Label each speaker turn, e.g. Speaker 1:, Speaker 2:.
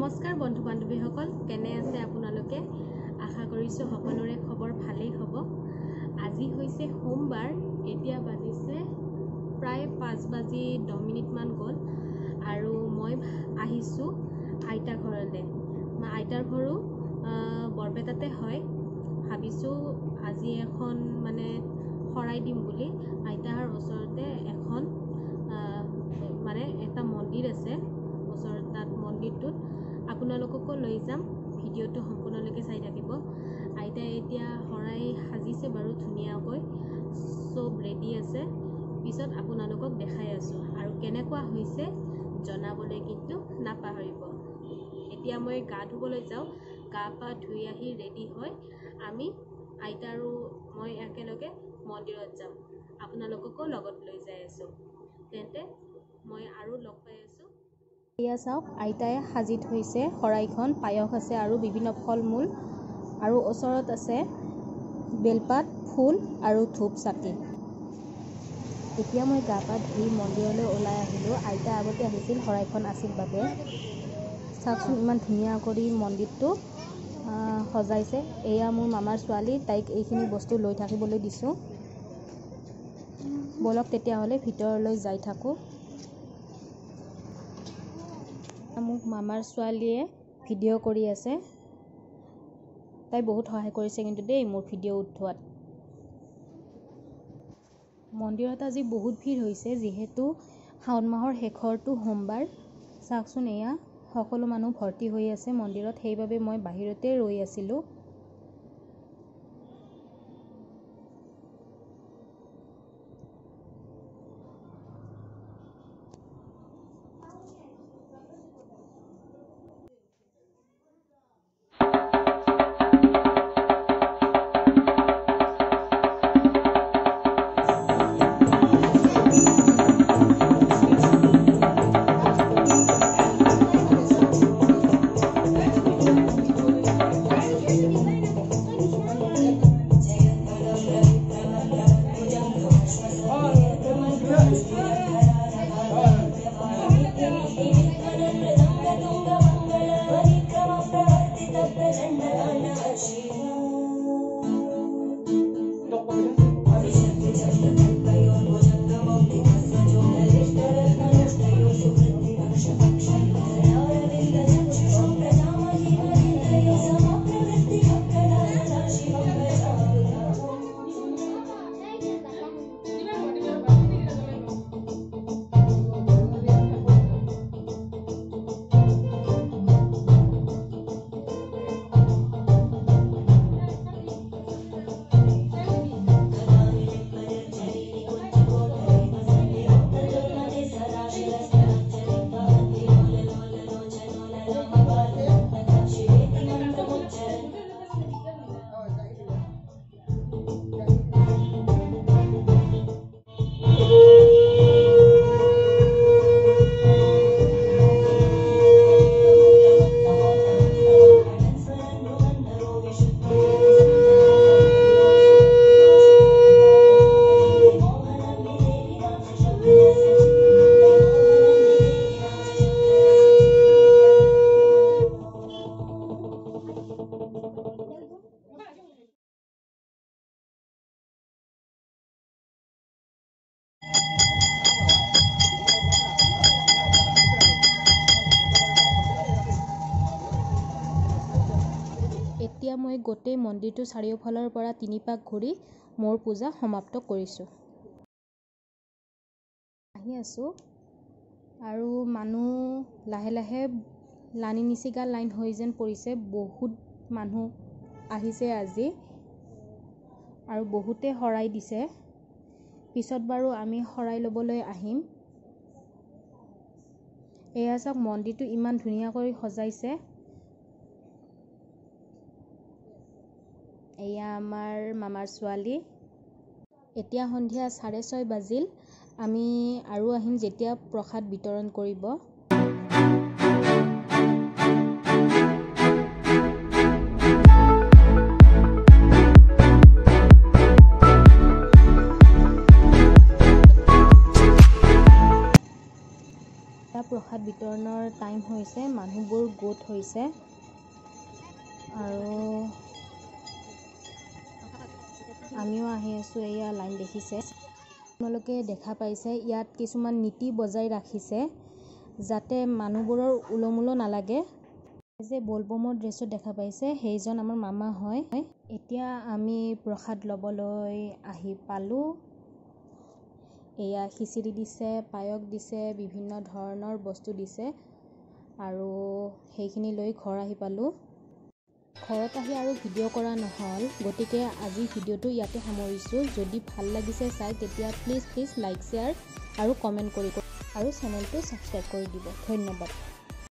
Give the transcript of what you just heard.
Speaker 1: নমস্কাৰ বন্ধু বান্ধৱীসকল, কেনে আছে আপোনালোকে? আশা কৰিছোঁ সকলোৰে খবৰ ভালেই হ'ব। আজি হৈছে সোমবাৰ, এতিয়া বাজিছে প্ৰায় 5:10 মান গ'ল আৰু মই আহিছোঁ আইতা ঘৰলৈ। আইতাৰ ঘৰো বৰপেটাতে হয়। ভাবিছোঁ আজি এখন শৰাই দিম বুলি। আইতাৰ ওচৰতে এখন এটা মন্দিৰ আছে ওচৰত, তাত মন্দিৰটোত আপোনালোককো লৈ যাম। ভিডিঅ'টো সম্পূৰ্ণলৈকে চাই থাকিব। আইতাই এতিয়া শৰাই সাজিছে বাৰু ধুনীয়াকৈ, চব ৰেডি আছে। পিছত আপোনালোকক দেখাই আছোঁ আৰু কেনেকুৱা হৈছে জনাবলৈ কিন্তু নাপাহৰিব। এতিয়া মই গা ধুবলৈ যাওঁ। গা পা ধুই আহি ৰেডি হৈ আমি আইতা আৰু মই একেলগে মন্দিৰত যাম। আপোনালোককো লগত লৈ যাই আছোঁ। তেন্তে মই আৰু লগ পাই আছোঁ। এয়া চাওক, আইতাই সাজি থৈছে শৰাইখন, পায়স আছে আৰু বিভিন্ন ফল মূল, আৰু ওচৰত আছে বেলপাত, ফুল আৰু ধূপ চাকি। এতিয়া মই গা পা ধুই মন্দিৰলৈ ওলাই আহিলোঁ। আইতা আগতে আহিছিল, শৰাইখন আছিল বাবে। চাওকচোন ইমান ধুনীয়া কৰি মন্দিৰটো সজাইছে। এয়া মোৰ মামাৰ ছোৱালী, তাইক এইখিনি বস্তু লৈ থাকিবলৈ দিছোঁ। বলক তেতিয়াহ'লে ভিতৰলৈ যাই থাকোঁ। মোক মামাৰ ছোৱালীয়ে ভিডিঅ' কৰি আছে। তাই বহুত সহায় কৰিছে কিন্তু দেই মোৰ ভিডিঅ' উঠোৱাত। মন্দিৰত আজি বহুত ভিৰ হৈছে, যিহেতু শাওণ মাহৰ শেষৰটো সোমবাৰ। চাওকচোন, এয়া সকলো মানুহ ভৰ্তি হৈ আছে মন্দিৰত, সেইবাবে মই বাহিৰতে ৰৈ আছিলোঁ। এতিয়া মই গোটেই মন্দিৰটো চাৰিওফালৰ পৰা 3 পাক ঘূৰি মোৰ পূজা সমাপ্ত কৰিছোঁ। আহি আছোঁ আৰু মানুহ লাহে লাহে লানি নিচিগা লাইন হৈ যেন পৰিছে। বহুত মানুহ আহিছে আজি আৰু বহুতে শৰাই দিছে। পিছত বাৰু আমি শৰাই ল'বলৈ আহিম। এয়া চাওক, মন্দিৰটো ইমান ধুনীয়াকৈ সজাইছে। এয়া আমাৰ মামাৰ ছোৱালী। এতিয়া সন্ধিয়া 6:30 বাজিল। আমি আৰু আহিম যেতিয়া প্ৰসাদ বিতৰণ কৰিব। প্ৰসাদ বিতৰণৰ টাইম হৈছে, মানুহবোৰ গোট হৈছে আৰু আমিও আহি আছোঁ। এয়া লাইন দেখিছে, আপোনালোকে দেখা পাইছে ইয়াত কিছুমান নীতি বজাই ৰাখিছে যাতে মানুহবোৰৰ উলমুল নালাগে। যে বলবমৰ ড্ৰেছত দেখা পাইছে সেইজন আমাৰ মামা হয়। এতিয়া আমি প্ৰসাদ ল'বলৈ আহি পালোঁ। এয়া খিচিৰি দিছে, পায়স দিছে, বিভিন্ন ধৰণৰ বস্তু দিছে আৰু সেইখিনি লৈ ঘৰ আহি পালোঁ। ঘৰত আহি আৰু ভিডিঅ' কৰা নহ'ল, গতিকে আজি ভিডিঅ'টো ইয়াতে সামৰিছোঁ। যদি ভাল লাগিছে চাই তেতিয়া প্লিজ লাইক, শ্বেয়াৰ আৰু কমেণ্ট কৰিব আৰু চেনেলটো ছাবস্ক্ৰাইব কৰি দিব। ধন্যবাদ।